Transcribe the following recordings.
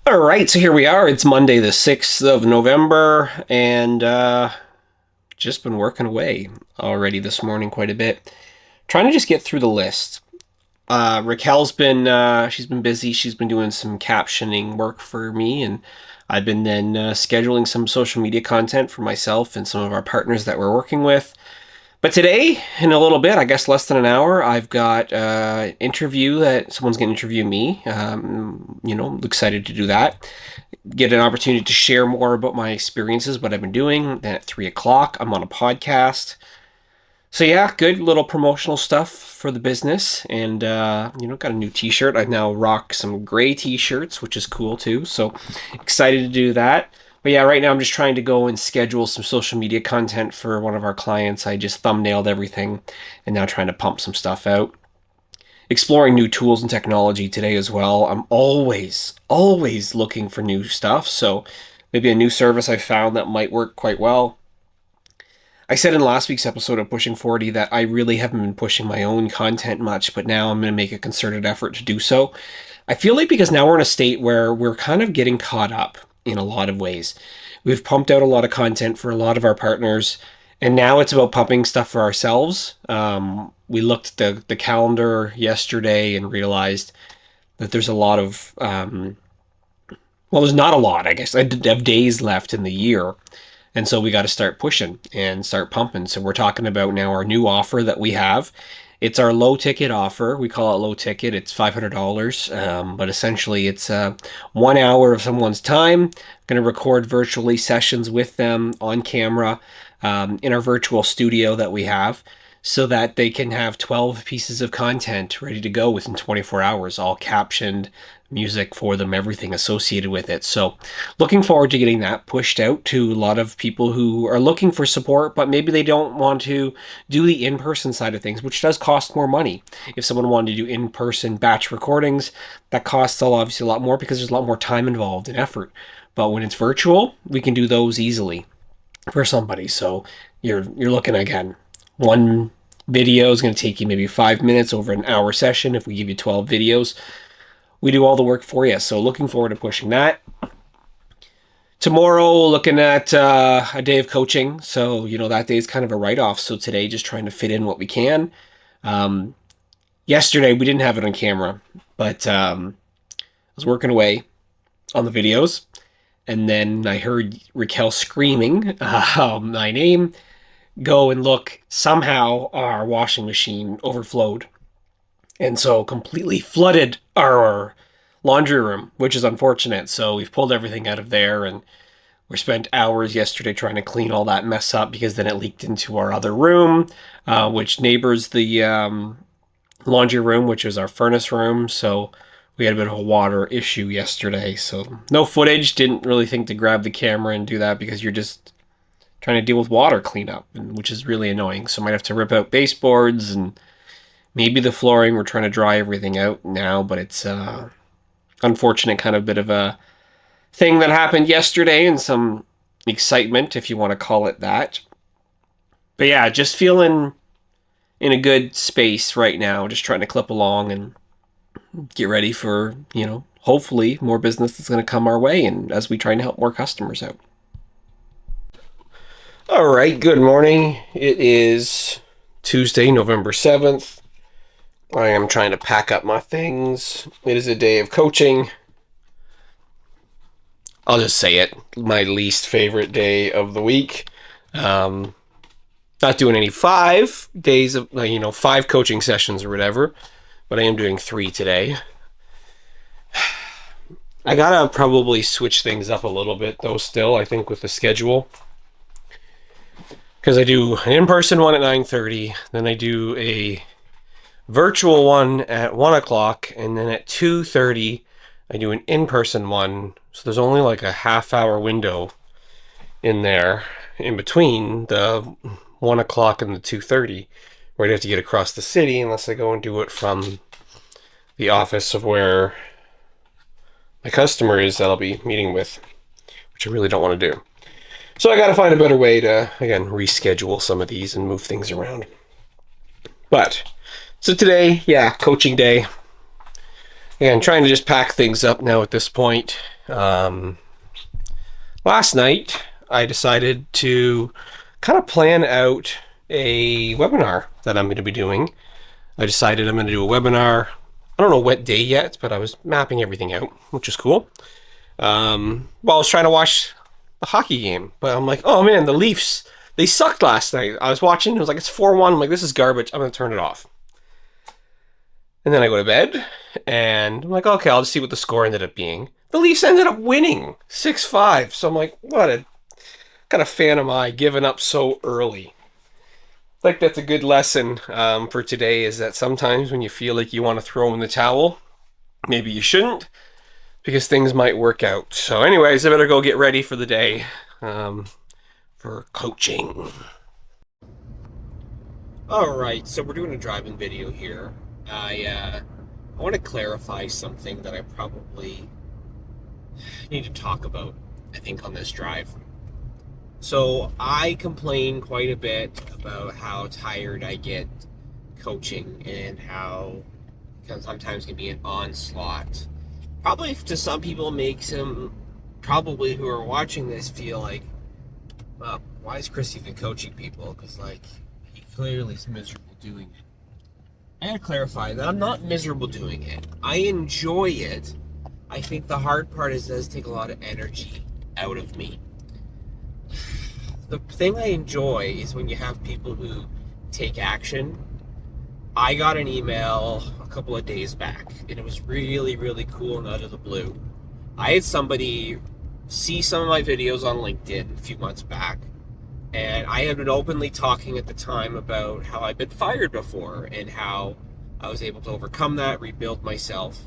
All right, so here we are. It's Monday, the 6th of November, and just been working away already this morning quite a bit. Trying to just get through the list. Raquel's been she's been busy. She's been doing some captioning work for me, and I've been then scheduling some social media content for myself and some of our partners that we're working with. But today, in a little bit, I guess less than an hour, I've got an interview that someone's going to interview me. Excited to do that. Get an opportunity to share more about my experiences, what I've been doing. Then at 3 o'clock, I'm on a podcast. So yeah, good little promotional stuff for the business. And, got a new t-shirt. I now rock some gray t-shirts, which is cool too. So excited to do that. But yeah, right now I'm just trying to go and schedule some social media content for one of our clients. I just thumbnailed everything and now trying to pump some stuff out. Exploring new tools and technology today as well. I'm always looking for new stuff. So maybe a new service I found that might work quite well. I said in last week's episode of Pushing 40 that I really haven't been pushing my own content much, but now I'm going to make a concerted effort to do so. I feel like because now we're in a state where we're kind of getting caught up in a lot of ways. We've pumped out a lot of content for a lot of our partners, and now it's about pumping stuff for ourselves. We looked at the calendar yesterday and realized that there's a lot of, there's not a lot, I guess, of days left in the year. And so we got to start pushing and start pumping. So we're talking about now our new offer that we have. It's our low ticket offer. We call it low ticket. It's $500, but essentially it's 1 hour of someone's time. I'm going to record virtually sessions with them on camera in our virtual studio that we have, so that they can have 12 pieces of content ready to go within 24 hours, all captioned, music for them, everything associated with it. So looking forward to getting that pushed out to a lot of people who are looking for support, but maybe they don't want to do the in-person side of things, which does cost more money. If someone wanted to do in-person batch recordings, that costs obviously a lot more because there's a lot more time involved and effort. But when it's virtual, we can do those easily for somebody. So you're looking, again, one video is going to take you maybe 5 minutes over an hour session. If we give you 12 videos, we do all the work for you. So looking forward to pushing that. Tomorrow, looking at a day of coaching. So, that day is kind of a write-off. So today, just trying to fit in what we can. Yesterday, we didn't have it on camera, but I was working away on the videos. And then I heard Raquel screaming my name. Go and look. Somehow our washing machine overflowed, and so completely flooded our laundry room, which is unfortunate. So we've pulled everything out of there, and we spent hours yesterday trying to clean all that mess up, because then it leaked into our other room, which neighbors the laundry room, which is our furnace room. So we had a bit of a water issue yesterday. So no footage. Didn't really think to grab the camera and do that, because you're just trying to deal with water cleanup, which is really annoying. So I might have to rip out baseboards and maybe the flooring. We're trying to dry everything out now, but it's unfortunate, kind of bit of a thing that happened yesterday, and some excitement, if you want to call it that. But yeah, just feeling in a good space right now, just trying to clip along and get ready for, hopefully more business that's going to come our way, and as we try to help more customers out. All right, good morning. It is Tuesday, November 7th. I am trying to pack up my things. It is a day of coaching. I'll just say it, my least favorite day of the week. Not doing any 5 days of, 5 coaching sessions or whatever, but I am doing 3 today. I gotta probably switch things up a little bit though still, I think, with the schedule. Because I do an in-person one at 9:30, then I do a virtual one at 1 o'clock, and then at 2:30 I do an in-person one. So there's only like a half-hour window in there, in between the 1 o'clock and the 2:30, where I'd have to get across the city, unless I go and do it from the office of where my customer is that I'll be meeting with, which I really don't want to do. So I got to find a better way to, again, reschedule some of these and move things around. But, so today, coaching day. Yeah, I'm trying to just pack things up now at this point. Last night, I decided to kind of plan out a webinar that I'm going to be doing. I decided I'm going to do a webinar. I don't know what day yet, but I was mapping everything out, which is cool. Well, I was trying to watch the hockey game, but I'm like, oh man, the Leafs, they sucked last night. I was watching, it was like, it's 4-1. I'm like, this is garbage. I'm going to turn it off. And then I go to bed, and I'm like, okay, I'll just see what the score ended up being. The Leafs ended up winning 6-5. So I'm like, what a kind of fan am I giving up so early? I think that's a good lesson for today, is that sometimes when you feel like you want to throw in the towel, maybe you shouldn't, because things might work out. So anyways, I better go get ready for the day for coaching. All right, so we're doing a driving video here. I want to clarify something that I probably need to talk about, I think, on this drive. So I complain quite a bit about how tired I get coaching and how sometimes can be an onslaught. Probably to some people makes him, probably who are watching this, feel like, why is Chris even coaching people? Because like, he clearly is miserable doing it. I gotta clarify that I'm not miserable doing it. I enjoy it. I think the hard part is it does take a lot of energy out of me. The thing I enjoy is when you have people who take action. I got an email a couple of days back, and it was really, really cool and out of the blue. I had somebody see some of my videos on LinkedIn a few months back, and I had been openly talking at the time about how I'd been fired before and how I was able to overcome that, rebuild myself.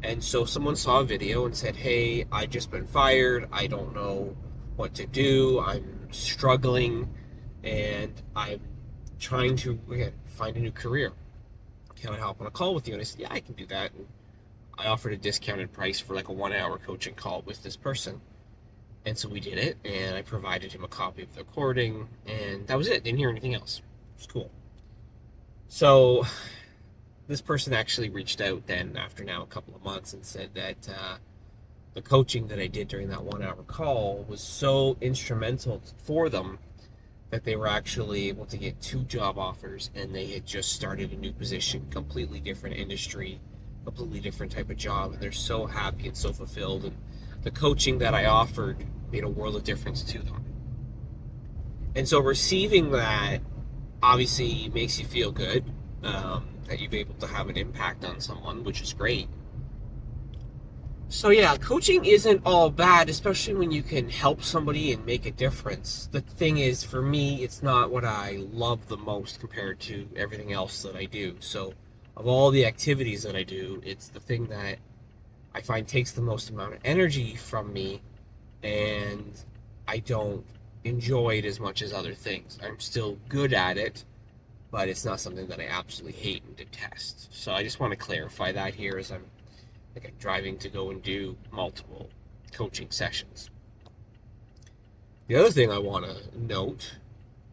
And so someone saw a video and said, hey, I just been fired. I don't know what to do. I'm struggling, and I'm trying to, again, find a new career. Can I hop on a call with you? And I said, yeah, I can do that. And I offered a discounted price for like a 1-hour coaching call with this person. And so we did it, and I provided him a copy of the recording, and that was it. Didn't hear anything else. It was cool. So this person actually reached out then after now a couple of months and said that the coaching that I did during that 1-hour call was so instrumental for them that they were actually able to get 2 job offers, and they had just started a new position, completely different industry, completely different type of job, and they're so happy and so fulfilled. And the coaching that I offered made a world of difference to them. And so receiving that obviously makes you feel good, that you've been able to have an impact on someone, which is great. So yeah, coaching isn't all bad, especially when you can help somebody and make a difference. The thing is, for me, it's not what I love the most compared to everything else that I do. So of all the activities that I do, it's the thing that I find takes the most amount of energy from me, and I don't enjoy it as much as other things. I'm still good at it, but it's not something that I absolutely hate and detest. So I just want to clarify that here as I'm driving to go and do multiple coaching sessions. The other thing I want to note,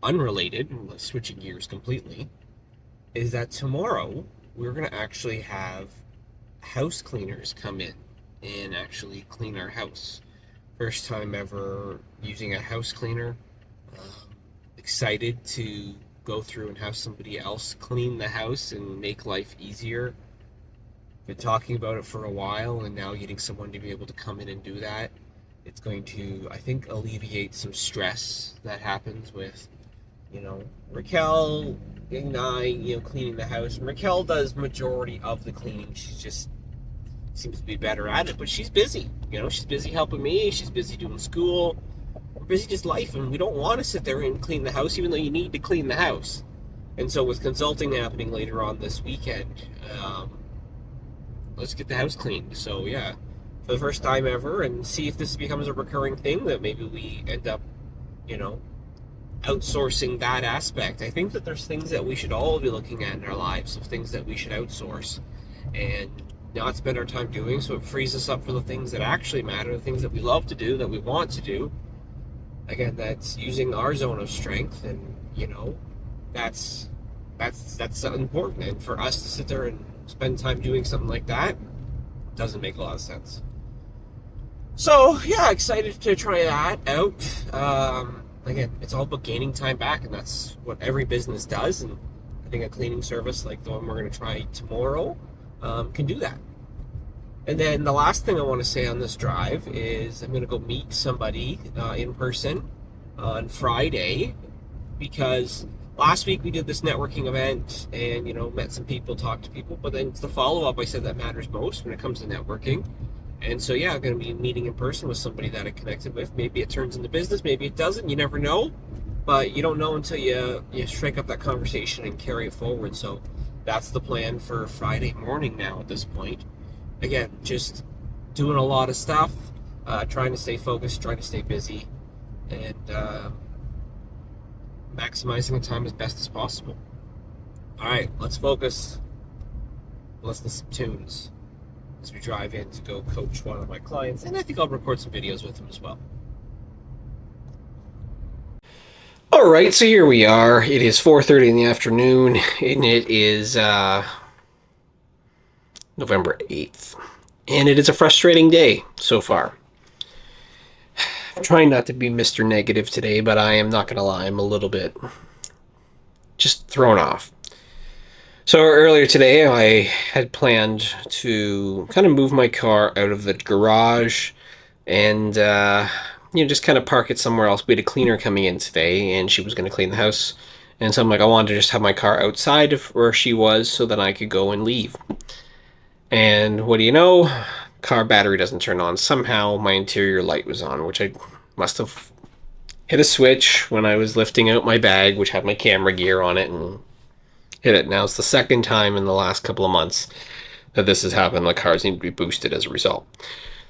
unrelated, switching gears completely, is that tomorrow we're going to actually have house cleaners come in and actually clean our house. First time ever using a house cleaner. Excited to go through and have somebody else clean the house and make life easier. Been talking about it for a while, and now getting someone to be able to come in and do that, it's going to, I think, alleviate some stress that happens with, Raquel and I, cleaning the house. And Raquel does majority of the cleaning. She just seems to be better at it, but she's busy. She's busy helping me. She's busy doing school. We're busy just life, and we don't want to sit there and clean the house, even though you need to clean the house. And so with consulting happening later on this weekend, let's get the house cleaned. So yeah, for the first time ever, and see if this becomes a recurring thing, that maybe we end up, outsourcing that aspect. I think that there's things that we should all be looking at in our lives, of things that we should outsource and not spend our time doing, so it frees us up for the things that actually matter, the things that we love to do, that we want to do. Again, that's using our zone of strength, and that's important. And for us to sit there and spend time doing something like that, doesn't make a lot of sense. So yeah, excited to try that out. Again, it's all about gaining time back, and that's what every business does. And I think a cleaning service like the one we're going to try tomorrow can do that. And then the last thing I want to say on this drive is I'm going to go meet somebody in person on Friday, because last week we did this networking event and, met some people, talked to people, but then it's the follow-up I said that matters most when it comes to networking. And so, yeah, I'm going to be meeting in person with somebody that I connected with. Maybe it turns into business, maybe it doesn't. You never know, but you don't know until you strike up that conversation and carry it forward. So that's the plan for Friday morning now at this point. Again, just doing a lot of stuff, trying to stay focused, trying to stay busy, and maximizing the time as best as possible. All right, let's focus. Let's listen to some tunes as we drive in to go coach one of my clients, and I think I'll record some videos with them as well. All right, so here we are. It is 4:30 in the afternoon, and it is November 8th, and it is a frustrating day so far. I'm trying not to be Mr. Negative today, but I am not going to lie, I'm a little bit just thrown off. So earlier today, I had planned to kind of move my car out of the garage and, just kind of park it somewhere else. We had a cleaner coming in today, and she was going to clean the house. And so I'm like, I wanted to just have my car outside of where she was so that I could go and leave. And what do you know? Car battery doesn't turn on. Somehow my interior light was on, which I must have hit a switch when I was lifting out my bag, which had my camera gear on it, and hit it. Now it's the second time in the last couple of months that this has happened. The cars need to be boosted as a result.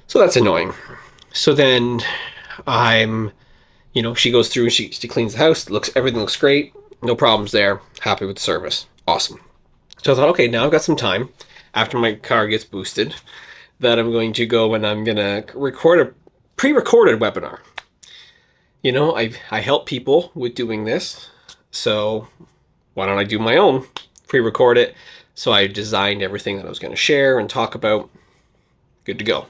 So that's annoying. So then she goes through and she cleans the house. Everything looks great. No problems there. Happy with the service. Awesome. So I thought, okay, now I've got some time after my car gets boosted that I'm going to go and I'm going to record a pre-recorded webinar. I help people with doing this, so why don't I do my own, pre-record it? So I designed everything that I was going to share and talk about. Good to go.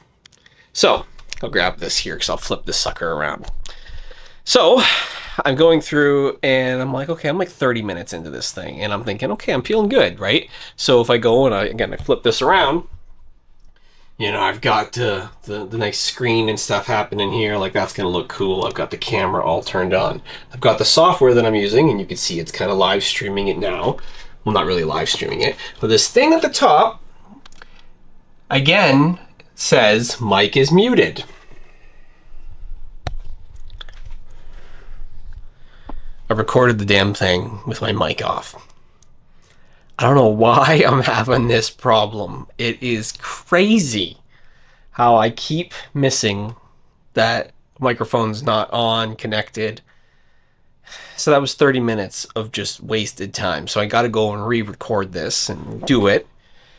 So I'll grab this here because I'll flip this sucker around. So I'm going through and I'm like, okay, I'm like 30 minutes into this thing, and I'm thinking, okay, I'm feeling good, right? So if I go and I flip this around, I've got the nice screen and stuff happening here. Like, that's going to look cool. I've got the camera all turned on. I've got the software that I'm using, and you can see it's kind of live streaming it now. Well, not really live streaming it, but this thing at the top, again, says mic is muted. I recorded the damn thing with my mic off. I don't know why I'm having this problem. It is crazy how I keep missing that microphone's not on, connected. So that was 30 minutes of just wasted time. So I got to go and re-record this and do it,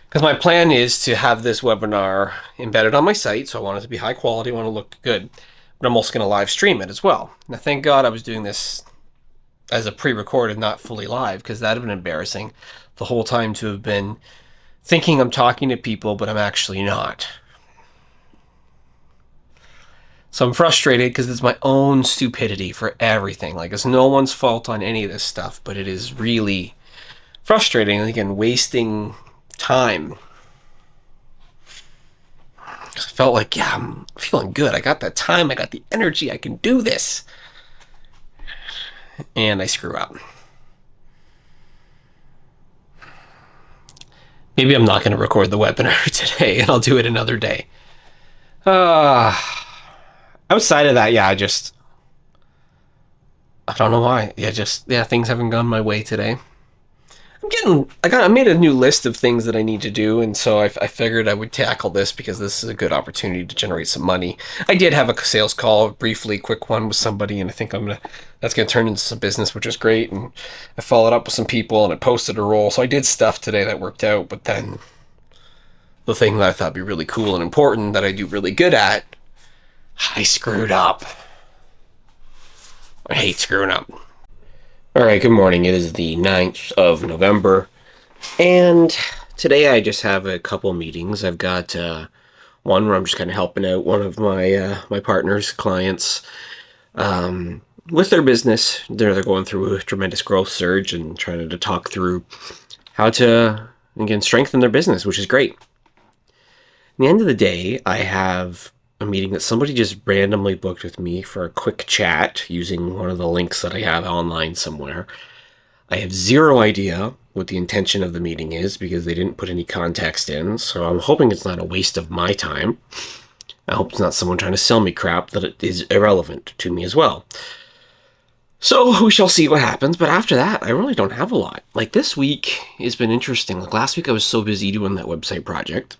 because my plan is to have this webinar embedded on my site. So I want it to be high quality, I want to look good, but I'm also going to live stream it as well. Now, thank God I was doing this as a pre-recorded, not fully live, because that'd have been embarrassing the whole time to have been thinking I'm talking to people, but I'm actually not. So I'm frustrated because it's my own stupidity for everything. Like, it's no one's fault on any of this stuff, but it is really frustrating. Again, wasting time. I felt like, yeah, I'm feeling good. I got that time. I got the energy. I can do this. And I screw up. Maybe I'm not going to record the webinar today, and I'll do it another day. Outside of that, I don't know why. Things haven't gone my way today. I made a new list of things that I need to do, and so I figured I would tackle this because this is a good opportunity to generate some money. I did have a sales call, briefly, quick one with somebody, and I think that's gonna turn into some business, which is great. And I followed up with some people, and I posted a role. So I did stuff today that worked out, but then the thing that I thought would be really cool and important that I do really good at, I screwed up. I hate screwing up. All right, good morning. It is the 9th of November, and today I just have a couple meetings. I've got One where I'm just kind of helping out one of my partner's clients with their business. They're going through a tremendous growth surge and trying to talk through how to, again, strengthen their business, which is great. At the end of the day, I have a meeting that somebody just randomly booked with me for a quick chat using one of the links that I have online somewhere. I have zero idea what the intention of the meeting is because they didn't put any context in, so I'm hoping it's not a waste of my time. I hope it's not someone trying to sell me crap that it is irrelevant to me as well. So we shall see what happens, but after that, I really don't have a lot. Like, this week has been interesting. Like, last week I was so busy doing that website project.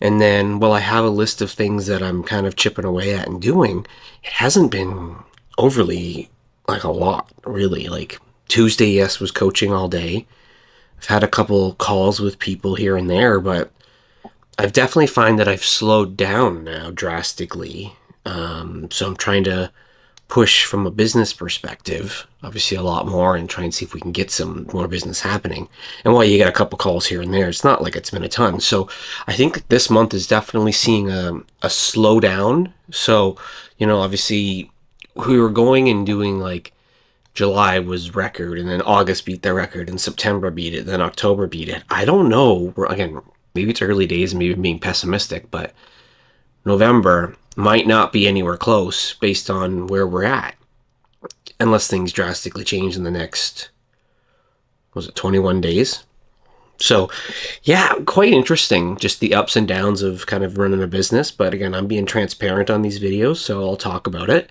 And then, while I have a list of things that I'm kind of chipping away at and doing, it hasn't been overly, like, a lot, really. Like, Tuesday, yes, was coaching all day. I've had a couple calls with people here and there, but I've definitely find that I've slowed down now drastically. So I'm trying to push from a business perspective, obviously a lot more, and try and see if we can get some more business happening. And while you get a couple calls here and there, it's not like it's been a ton. So I think this month is definitely seeing a slowdown. So, obviously we were going and doing, like, July was record, and then August beat the record, and September beat it, then October beat it. I don't know. Again, maybe it's early days and maybe I'm being pessimistic, but November might not be anywhere close based on where we're at, unless things drastically change in the next, 21 days? So, yeah, quite interesting, just the ups and downs of kind of running a business. But again, I'm being transparent on these videos, so I'll talk about it.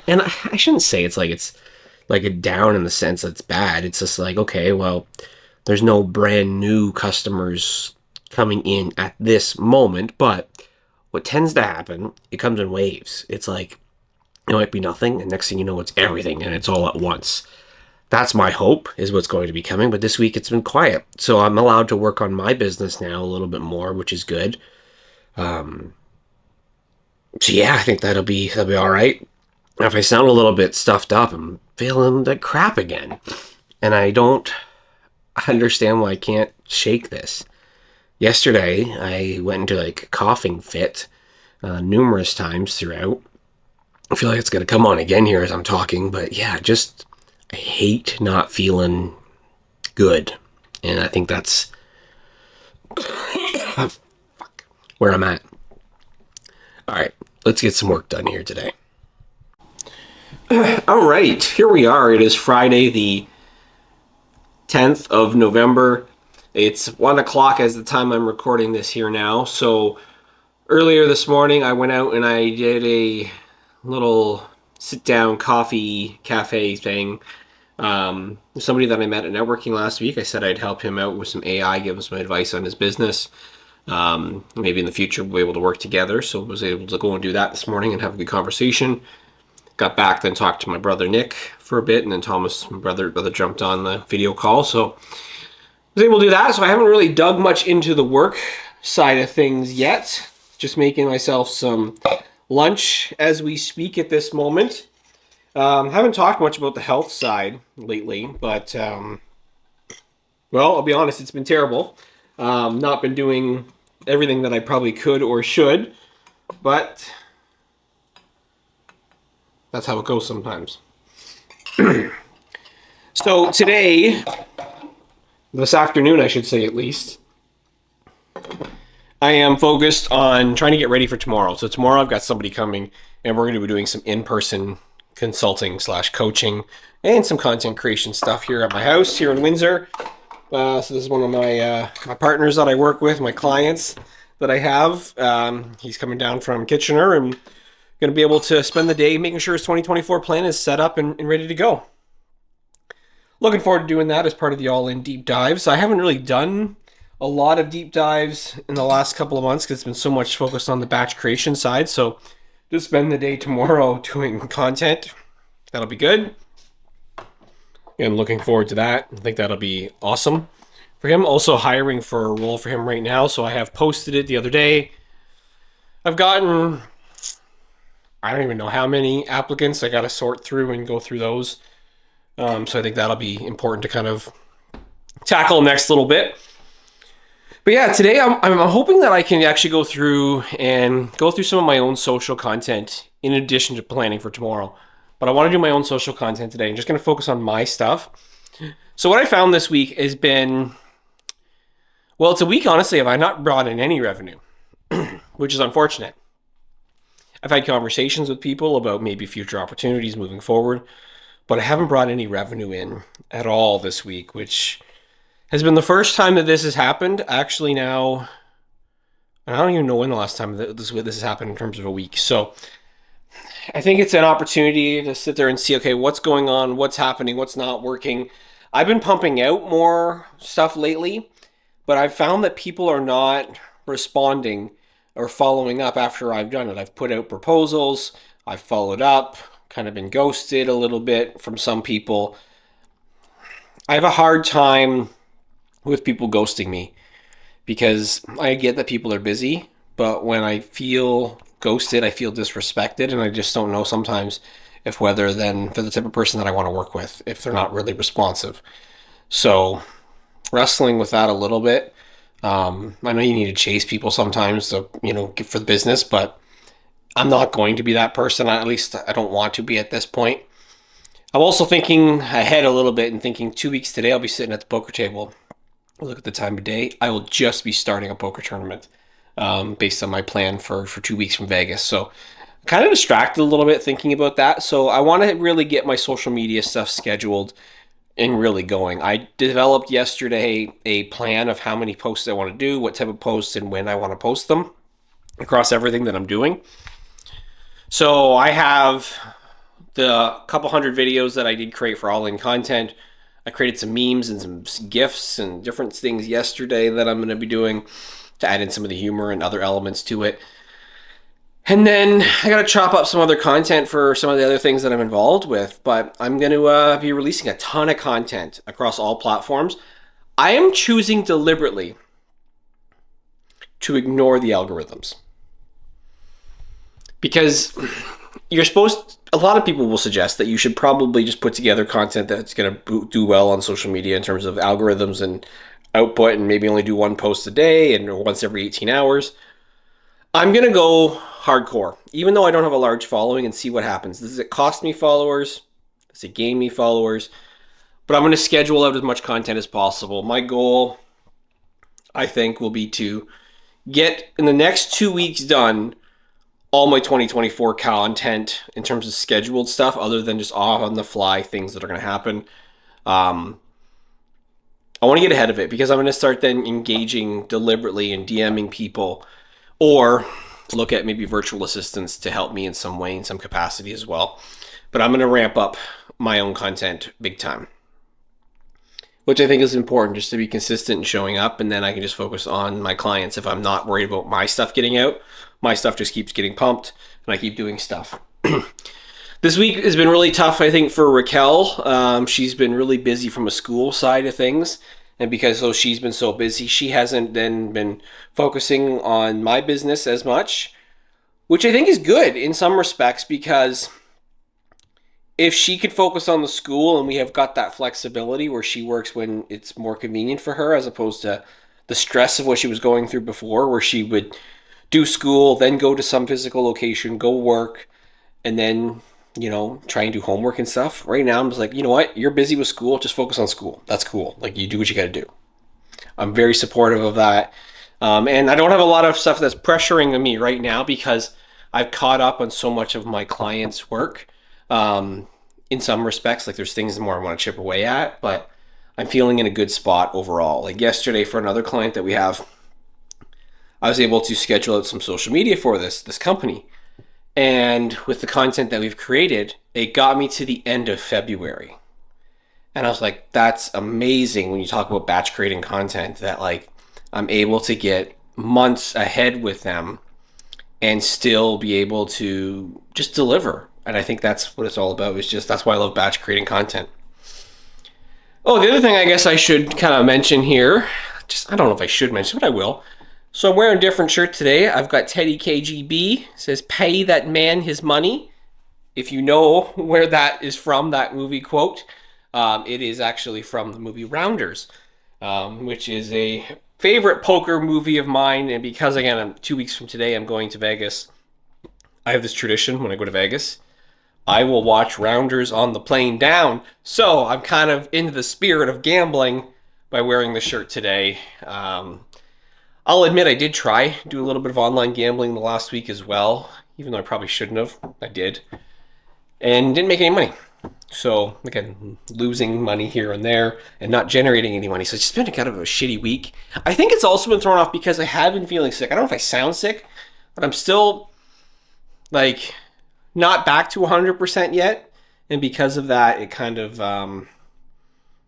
And I shouldn't say it's like a down in the sense that it's bad. It's just like, okay, well, there's no brand new customers coming in at this moment, but what tends to happen, it comes in waves. It's like, it might be nothing, and next thing you know, it's everything, and it's all at once. That's my hope, is what's going to be coming, but this week it's been quiet. So I'm allowed to work on my business now a little bit more, which is good. So yeah, I think that'll be all right. If I sound a little bit stuffed up, I'm feeling like crap again. And I don't understand why I can't shake this. Yesterday, I went into like a coughing fit numerous times throughout. I feel like it's going to come on again here as I'm talking, but yeah, I hate not feeling good. And I think that's where I'm at. All right, let's get some work done here today. All right, here we are. It is Friday, the 10th of November. It's 1 o'clock as the time I'm recording this here now. So earlier this morning, I went out and I did a little sit-down coffee cafe thing. Somebody that I met at networking last week, I said I'd help him out with some AI, give him some advice on his business. Maybe in the future we'll be able to work together. So I was able to go and do that this morning and have a good conversation. Got back, then talked to my brother Nick for a bit, and then Thomas, my brother jumped on the video call. So I was able to do that. So I haven't really dug much into the work side of things yet. Just making myself some lunch as we speak at this moment. Haven't talked much about the health side lately, but well, I'll be honest, it's been terrible. Not been doing everything that I probably could or should, but that's how it goes sometimes. So today, this afternoon, I should say at least, I am focused on trying to get ready for tomorrow. So tomorrow I've got somebody coming, and we're going to be doing some in-person consulting / coaching and some content creation stuff here at my house here in Windsor. So this is one of my partners that I work with, my clients that I have. He's coming down from Kitchener and going to be able to spend the day making sure his 2024 plan is set up and ready to go. Looking forward to doing that as part of the all-in deep dives. I haven't really done a lot of deep dives in the last couple of months because it's been so much focused on the batch creation side. So just spend the day tomorrow doing content. That'll be good. I'm looking forward to that. I think that'll be awesome for him. Also hiring for a role for him right now. So I have posted it the other day. I've gotten, I don't even know how many applicants. I got to sort through and go through those. So I think that'll be important to kind of tackle next little bit. But yeah, today I'm hoping that I can actually go through some of my own social content in addition to planning for tomorrow. But I want to do my own social content today. I'm just going to focus on my stuff. So what I found this week has been, well, it's a week, honestly, have I not brought in any revenue, which is unfortunate. I've had conversations with people about maybe future opportunities moving forward, but I haven't brought any revenue in at all this week, which has been the first time that this has happened. Actually, now, I don't even know when the last time that this has happened in terms of a week. So I think it's an opportunity to sit there and see, okay, what's going on, what's happening, what's not working. I've been pumping out more stuff lately, but I've found that people are not responding or following up after I've done it. I've put out proposals, I've followed up, kind of been ghosted a little bit from some people. I have a hard time with people ghosting me because I get that people are busy, but when I feel ghosted, I feel disrespected, and I just don't know sometimes if whether then they're the type of person that I want to work with if they're not really responsive. So wrestling with that a little bit. I know you need to chase people sometimes to, for the business, but I'm not going to be that person. At least I don't want to be at this point. I'm also thinking ahead a little bit and thinking 2 weeks today, I'll be sitting at the poker table. Look at the time of day. I will just be starting a poker tournament based on my plan for 2 weeks from Vegas. So kind of distracted a little bit thinking about that. So I want to really get my social media stuff scheduled and really going. I developed yesterday a plan of how many posts I want to do, what type of posts, and when I want to post them across everything that I'm doing. So I have the couple hundred videos that I did create for All In Content. I created some memes and some GIFs and different things yesterday that I'm going to be doing to add in some of the humor and other elements to it. And then I got to chop up some other content for some of the other things that I'm involved with, but I'm going to be releasing a ton of content across all platforms. I am choosing deliberately to ignore the algorithms because a lot of people will suggest that you should probably just put together content that's going to do well on social media in terms of algorithms and output, and maybe only do one post a day and once every 18 hours. I'm going to go hardcore, even though I don't have a large following, and see what happens. Does it cost me followers? Does it gain me followers? But I'm going to schedule out as much content as possible. My goal, I think, will be to get in the next 2 weeks done all my 2024 content in terms of scheduled stuff, other than just off on the fly things that are going to happen. I want to get ahead of it because I'm going to start then engaging deliberately and DMing people, or look at maybe virtual assistants to help me in some way, in some capacity as well. But I'm going to ramp up my own content big time, which I think is important, just to be consistent and showing up, and then I can just focus on my clients. If I'm not worried about my stuff getting out, my stuff just keeps getting pumped and I keep doing stuff. This week has been really tough, I think, for Raquel. She's been really busy from a school side of things. And because she's been so busy, she hasn't then been focusing on my business as much, which I think is good in some respects, because if she could focus on the school and we have got that flexibility where she works when it's more convenient for her, as opposed to the stress of what she was going through before, where she would do school, then go to some physical location, go work, and then, try and do homework and stuff. Right now, I'm just like, you know what? You're busy with school. Just focus on school. That's cool. Like, you do what you got to do. I'm very supportive of that. And I don't have a lot of stuff that's pressuring me right now because I've caught up on so much of my clients' work. In some respects, like there's things more I want to chip away at, but I'm feeling in a good spot overall. Like yesterday for another client that we have, I was able to schedule out some social media for this company. And with the content that we've created, it got me to the end of February. And I was like, that's amazing when you talk about batch creating content, that like I'm able to get months ahead with them and still be able to just deliver. And I think that's what it's all about. That's why I love batch creating content. Oh, the other thing I guess I should kind of mention here, I don't know if I should mention, but I will. So I'm wearing a different shirt today. I've got Teddy KGB. It says, pay that man his money. If you know where that is from, that movie quote, it is actually from the movie Rounders, which is a favorite poker movie of mine, and because again, 2 weeks from today, I'm going to Vegas. I have this tradition when I go to Vegas. I will watch Rounders on the plane down. So I'm kind of into the spirit of gambling by wearing the shirt today. I'll admit I did try do a little bit of online gambling the last week as well, even though I probably shouldn't have. I did, and didn't make any money. So again, losing money here and there and not generating any money. So it's just been kind of a shitty week. I think it's also been thrown off because I have been feeling sick. I don't know if I sound sick, but I'm still like not back to 100% yet. And because of that, it kind of I'm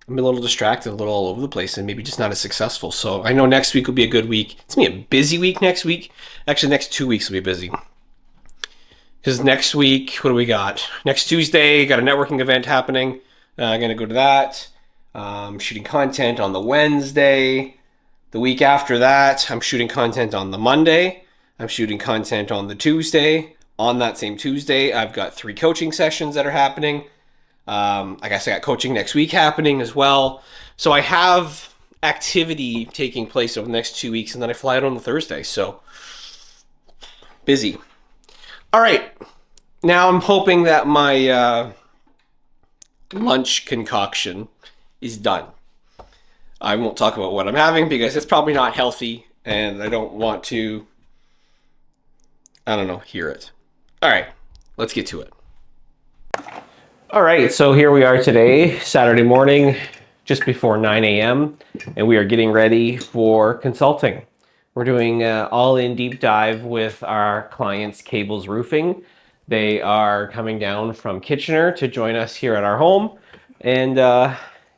a little distracted, a little all over the place, and maybe just not as successful. So I know next week will be a good week. It's gonna be a busy week next week. Actually, next 2 weeks will be busy. Because next week, what do we got? Next Tuesday, got a networking event happening. I'm going to go to that. Shooting content on the Wednesday. The week after that, I'm shooting content on the Monday. I'm shooting content on the Tuesday. On that same Tuesday, I've got 3 coaching sessions that are happening. I guess I got coaching next week happening as well. So I have activity taking place over the next 2 weeks, and then I fly out on the Thursday. So busy. All right, now I'm hoping that my lunch concoction is done. I won't talk about what I'm having because it's probably not healthy and I don't want to, hear it. All right, let's get to it. All right, so here we are today, Saturday morning, just before 9 a.m., and we are getting ready for consulting. We're doing all-in deep dive with our clients, Cables Roofing. They are coming down from Kitchener to join us here at our home, and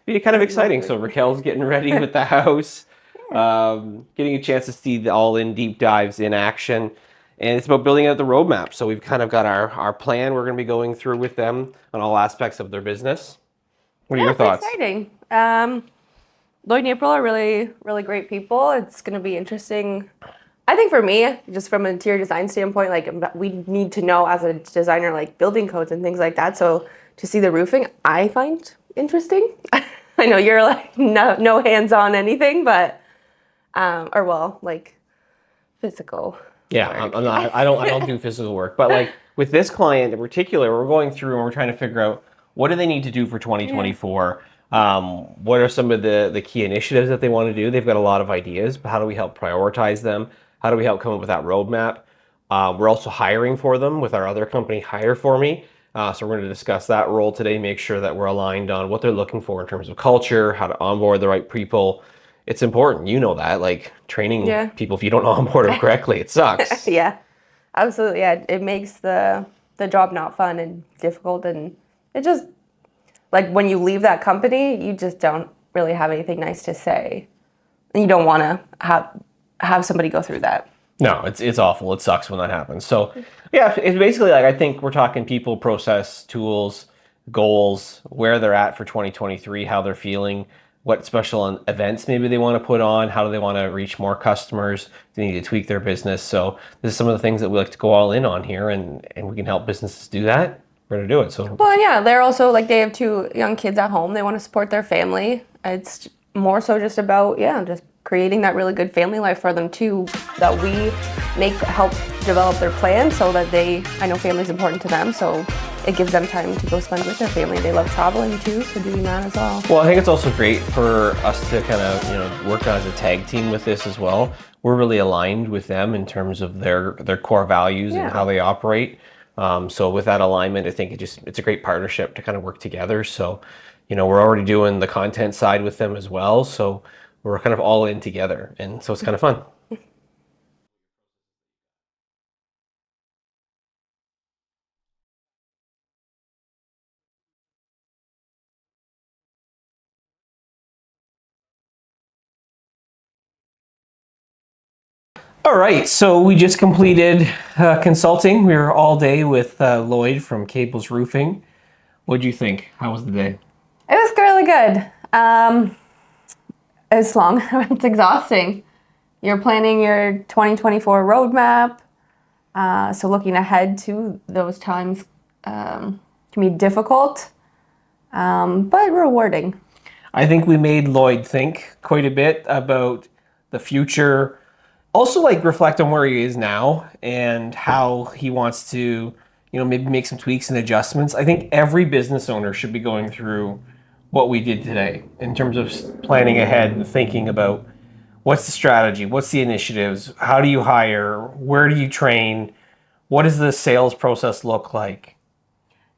be kind of exciting. So Raquel's getting ready with the house, getting a chance to see the all-in deep dives in action, and it's about building out the roadmap. So we've kind of got our plan we're going to be going through with them on all aspects of their business. What are your thoughts? Exciting. Lloyd and April are really, really great people. It's going to be interesting. I think for me, just from an interior design standpoint, like we need to know as a designer, like building codes and things like that. So to see the roofing, I find interesting. I know you're like no hands-on anything, but like physical. Yeah, I'm not. I don't do physical work, but like with this client in particular, we're going through and we're trying to figure out what do they need to do for 2024. What are some of the key initiatives that they want to do? They've got a lot of ideas, but how do we help prioritize them? How do we help come up with that roadmap? We're also hiring for them with our other company, Hire For Me. So we're going to discuss that role today, make sure that we're aligned on what they're looking for in terms of culture, how to onboard the right people. It's important. You know that, like training people, if you don't onboard them correctly, it sucks. Yeah, absolutely. Yeah, it makes the job not fun and difficult, and it just, like when you leave that company, you just don't really have anything nice to say. And you don't want to have somebody go through that. No, it's awful. It sucks when that happens. So yeah, it's basically like, I think we're talking people, process, tools, goals, where they're at for 2023, how they're feeling, what special events maybe they want to put on, how do they want to reach more customers, they need to tweak their business. So this is some of the things that we like to go all in on here, and we can help businesses do that. We're going to do it. So well, yeah, they're also like, they have 2 young kids at home. They want to support their family. It's more so just about, just creating that really good family life for them too, that we help develop their plan so that I know family's important to them, so it gives them time to go spend with their family. They love traveling too, so doing that as well. Well, I think it's also great for us to kind of, work as a tag team with this as well. We're really aligned with them in terms of their core values and how they operate. So with that alignment, I think it's a great partnership to kind of work together. So, we're already doing the content side with them as well. So we're kind of all in together. And so it's kind of fun. All right, so we just completed consulting. We were all day with Lloyd from Cables Roofing. What did you think? How was the day? It was really good. It was long. It's exhausting. You're planning your 2024 roadmap. So looking ahead to those times can be difficult, but rewarding. I think we made Lloyd think quite a bit about the future. Also, like, reflect on where he is now and how he wants to, maybe make some tweaks and adjustments. I think every business owner should be going through what we did today in terms of planning ahead and thinking about what's the strategy, what's the initiatives, how do you hire, where do you train, what does the sales process look like?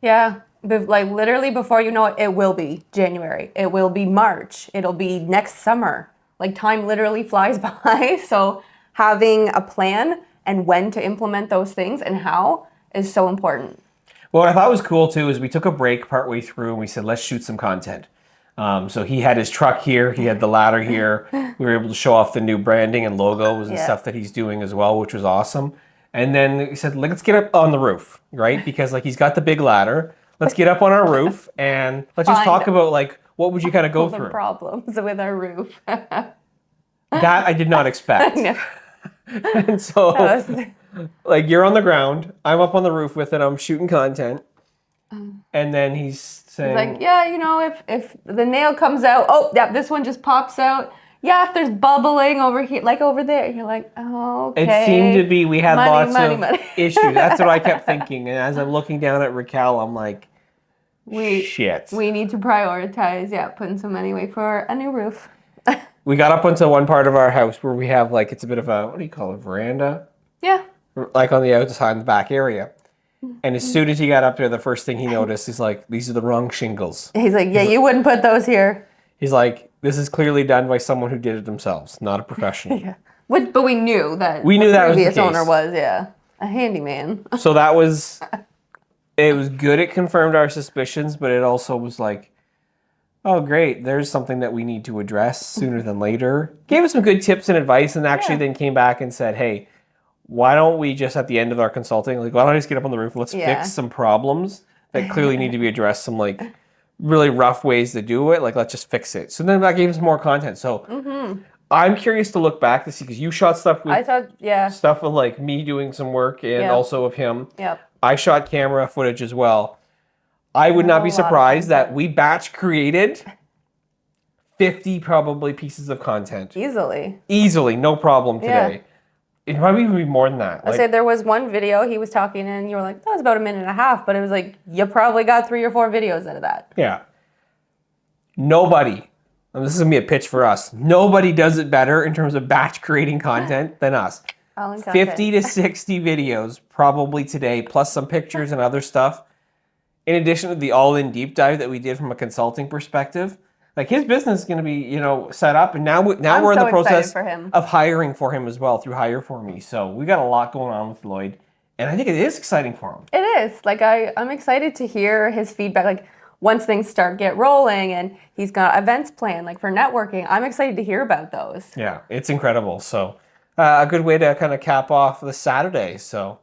Yeah. Like literally before you know it, it will be January. It will be March. It'll be next summer. Like time literally flies by. So having a plan and when to implement those things and how is so important. Well, what I thought was cool too is we took a break partway through and we said, let's shoot some content. So he had his truck here, he had the ladder here. We were able to show off the new branding and logos and stuff that he's doing as well, which was awesome. And then he said, let's get up on the roof, right? Because like he's got the big ladder. Let's get up on our roof and let's just talk about like what would you kind of go through? The problems with our roof. That I did not expect. And so like you're on the ground, I'm up on the roof with it, I'm shooting content. And then he's saying, he's like, yeah, if the nail comes out, oh, yeah, this one just pops out. Yeah, if there's bubbling over here, like over there, you're like, oh, okay. It seemed to be we had lots of money. issues. That's what I kept thinking. And as I'm looking down at Raquel, I'm like, shit. We need to prioritize, putting some money away for a new roof. We got up onto one part of our house where we have like, it's a bit of a, what do you call it, veranda? Yeah. Like on the outside in the back area. And as soon as he got up there, the first thing he noticed is like, these are the wrong shingles. He's like, you wouldn't put those here. He's like, this is clearly done by someone who did it themselves, not a professional. But we knew that. We knew that was the case. The previous owner was, a handyman. So that was, it was good. It confirmed our suspicions, but it also was like, oh, great. There's something that we need to address sooner than later. Gave us some good tips and advice and actually then came back and said, hey, why don't we just at the end of our consulting, like, why don't I just get up on the roof and let's fix some problems that clearly need to be addressed, some like really rough ways to do it. Like, let's just fix it. So then that gave us more content. So I'm curious to look back to see, because you shot stuff with stuff of like me doing some work and also of him. Yep. I shot camera footage as well. I would not be surprised that we batch created 50 probably pieces of content. Easily, no problem today. Yeah. It might even be more than that. I say there was one video he was talking and you were like, that was about a minute and a half, but it was like, you probably got 3 or 4 videos out of that. Yeah. Nobody, and this is going to be a pitch for us, nobody does it better in terms of batch creating content than us. 50 to 60 videos probably today, plus some pictures and other stuff. In addition to the all-in deep dive that we did from a consulting perspective. Like his business is going to be, set up, and now we're in the process of hiring for him as well through Hire For Me. So we got a lot going on with Lloyd, and I think it is exciting for him. It is. Like I'm excited to hear his feedback. Like once things get rolling, and he's got events planned, like for networking. I'm excited to hear about those. Yeah, it's incredible. So a good way to kind of cap off the Saturday. So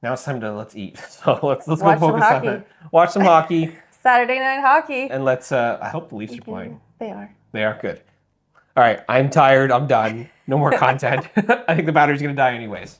now it's time to let's eat. So let's go focus on that. Watch some hockey. Saturday night hockey. And let's, I hope the Leafs are playing. They are. They are good. All right, I'm tired. I'm done. No more content. I think the battery's going to die anyways.